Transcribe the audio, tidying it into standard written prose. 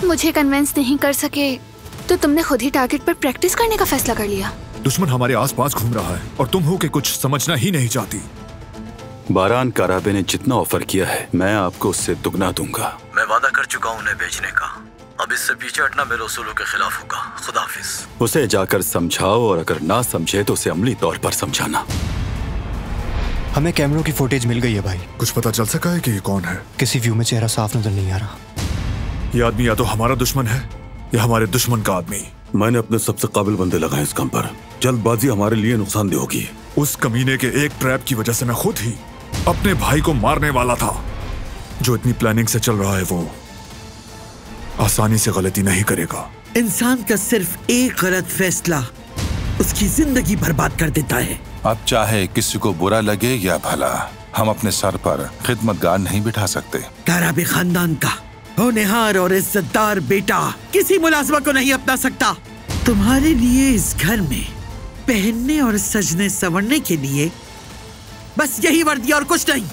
मुझे कन्विंस नहीं कर सके तो तुमने खुद ही टारगेट पर प्रैक्टिस करने का फैसला कर लिया। दुश्मन हमारे आसपास घूम रहा है और तुम हो कि कुछ समझना ही नहीं चाहती। बारान काराबे ने जितना ऑफर किया है मैं आपको उससे दुगना दूंगा। मैं वादा कर चुका हूँ उन्हें बेचने का। अब इससे पीछे हटना मेरे उसूलों के खिलाफ होगा। खुदा हाफिज। उसे जाकर समझाओ और अगर ना समझे तो उसे अमली तौर पर समझाना। हमें कैमरों की फुटेज मिल गई है भाई। कुछ पता चल सका है कि ये कौन है? किसी व्यू में चेहरा साफ नजर नहीं आ रहा। ये आदमी या तो हमारा दुश्मन है या हमारे दुश्मन का आदमी। मैंने अपने सबसे काबिल बंदे लगाए इस काम पर। जल्दबाजी हमारे लिए नुकसानदेह होगी। उस कमीने के एक ट्रैप की वजह से मैं खुद ही अपने भाई को मारने वाला था। जो इतनी प्लानिंग से चल रहा है वो आसानी से गलती नहीं करेगा। इंसान का सिर्फ एक गलत फैसला उसकी जिंदगी बर्बाद कर देता है। अब चाहे किसी को बुरा लगे या भला, हम अपने सर पर खिदमतगार नहीं बिठा सकते। काराबे खानदान का होनहार और इज्जतदार बेटा किसी मुलाजमा को नहीं अपना सकता। तुम्हारे लिए इस घर में पहनने और सजने संवरने के लिए बस यही वर्दी और कुछ नहीं।